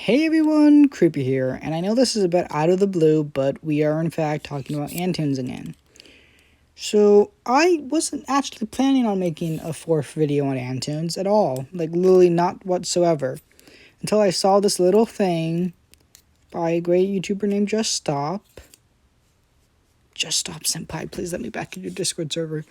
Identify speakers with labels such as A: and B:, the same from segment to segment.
A: Hey everyone, Creepy here, and I know this is a bit out of the blue, but we are in fact talking about Antoons again. So, I wasn't actually planning on making a fourth video on Antoons at all, like literally not whatsoever, until I saw this little thing by a great YouTuber named Just Stop. Just Stop Senpai, please let me back in your Discord server.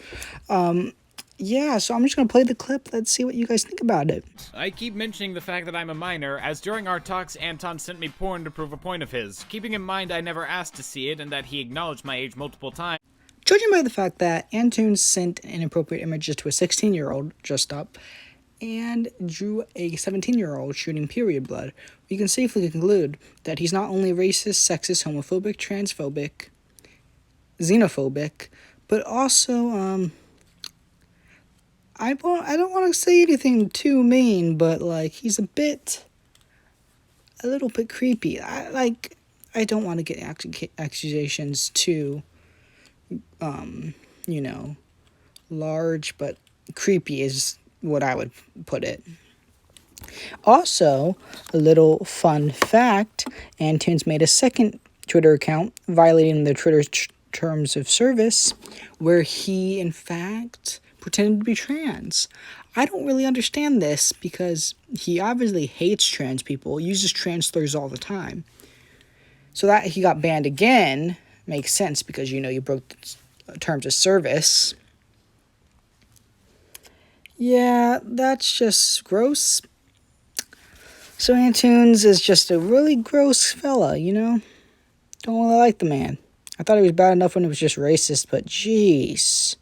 A: Yeah, so I'm just going to play the clip. Let's see what you guys think about it.
B: I keep mentioning the fact that I'm a minor, as during our talks, Anton sent me porn to prove a point of his. Keeping in mind I never asked to see it, and that he acknowledged my age multiple times.
A: Judging by the fact that Antoons sent inappropriate images to a 16-year-old, Just Stop, and drew a 17-year-old shooting period blood, we can safely conclude that he's not only racist, sexist, homophobic, transphobic, xenophobic, but also, I don't want to say anything too mean, but, like, he's a little bit creepy. I don't want to get accusations too, large, but creepy is what I would put it. Also, a little fun fact, Antoons made a second Twitter account violating the Twitter's terms of service, where he, in fact, pretended to be trans. I don't really understand this because he obviously hates trans people, uses trans slurs all the time. So that he got banned again makes sense because, you broke the terms of service. Yeah, that's just gross. So Antoons is just a really gross fella, Don't really like the man. I thought he was bad enough when he was just racist, but jeez.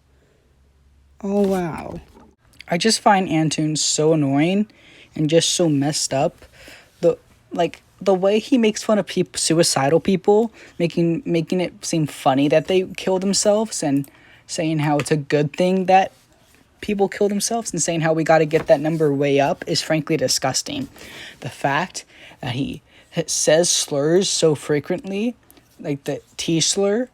A: Oh, wow. I just find Antoons so annoying and just so messed up. The way he makes fun of suicidal people, making it seem funny that they kill themselves and saying how it's a good thing that people kill themselves and saying how we got to get that number way up is frankly disgusting. The fact that he says slurs so frequently, like the T slur,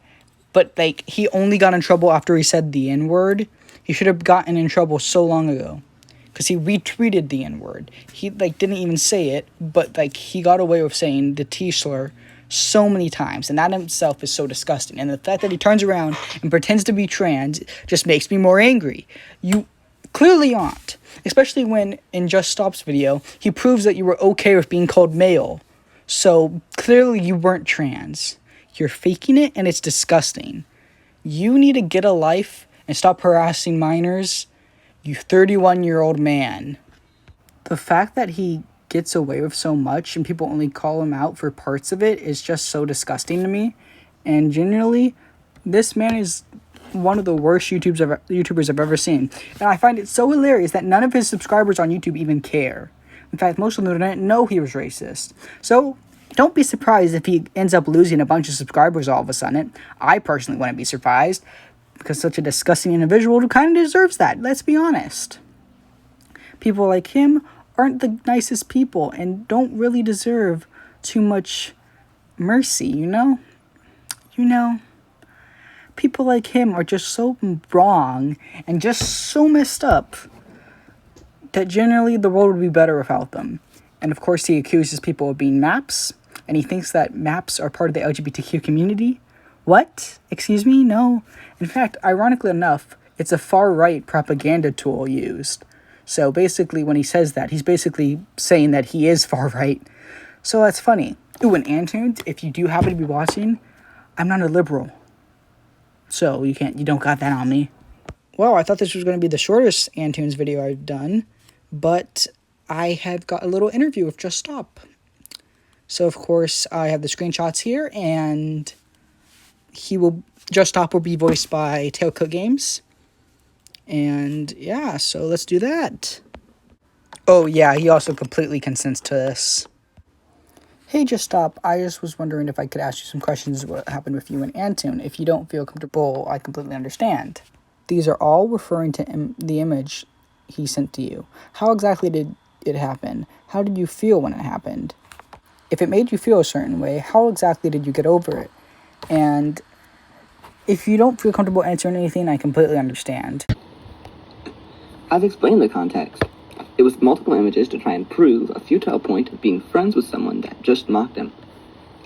A: but he only got in trouble after he said the N-word. He should have gotten in trouble so long ago, because he retweeted the N-word. He didn't even say it, but he got away with saying the T slur so many times, and that in itself is so disgusting. And the fact that he turns around and pretends to be trans just makes me more angry. You clearly aren't, especially when in Just Stop's video he proves that you were okay with being called male. So clearly you weren't trans. You're faking it, and it's disgusting. You need to get a life and stop harassing minors, you 31-year-old man. The fact that he gets away with so much and people only call him out for parts of it is just so disgusting to me. And generally, this man is one of the worst YouTubers I've ever seen. And I find it so hilarious that none of his subscribers on YouTube even care. In fact, most of them didn't know he was racist. So don't be surprised if he ends up losing a bunch of subscribers all of a sudden. I personally wouldn't be surprised, because such a disgusting individual kind of deserves that, let's be honest. People like him aren't the nicest people and don't really deserve too much mercy, People like him are just so wrong and just so messed up that generally the world would be better without them. And of course he accuses people of being maps, and he thinks that maps are part of the LGBTQ community. What? Excuse me? No. In fact, ironically enough, it's a far-right propaganda tool used. So basically, when he says that, he's basically saying that he is far-right. So that's funny. Ooh, and Antoons, if you do happen to be watching, I'm not a liberal. So you don't got that on me. Well, I thought this was going to be the shortest Antoons video I've done, but I have got a little interview with Just Stop. So, of course, I have the screenshots here, and Just Stop will be voiced by Tailcoat Games. And yeah, so let's do that. Oh yeah, he also completely consents to this. Hey, Just Stop, I just was wondering if I could ask you some questions what happened with you and Antoon. If you don't feel comfortable, I completely understand. These are all referring to the image he sent to you. How exactly did it happen? How did you feel when it happened? If it made you feel a certain way, how exactly did you get over it? And if you don't feel comfortable answering anything, I completely understand.
C: I've explained the context. It was multiple images to try and prove a futile point of being friends with someone that just mocked him.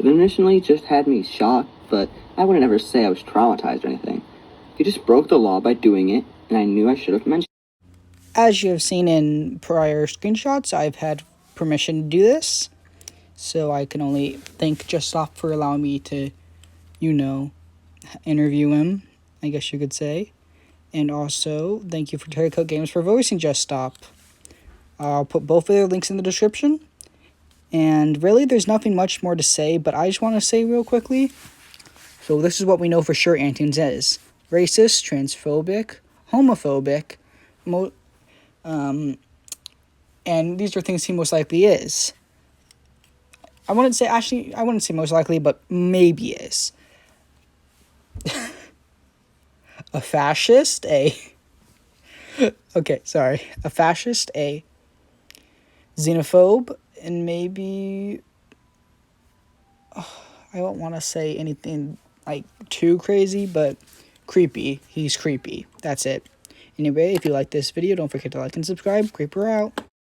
C: It initially just had me shocked, but I wouldn't ever say I was traumatized or anything. He just broke the law by doing it, and I knew I should have mentioned it.
A: As you have seen in prior screenshots, I've had permission to do this, so I can only thank Just Stop for allowing me to, interview him, I guess you could say. And also, thank you for Terry Cook Games for voicing Just Stop. I'll put both of their links in the description. And really, there's nothing much more to say, but I just want to say real quickly. So this is what we know for sure Antoons is. Racist, transphobic, homophobic, and these are things he most likely is. I wouldn't say most likely, but maybe is. A fascist, a fascist, a xenophobe, and maybe I don't want to say anything like too crazy, but creepy. He's creepy. That's it. Anyway, if you like this video, don't forget to like and subscribe. Creeper out.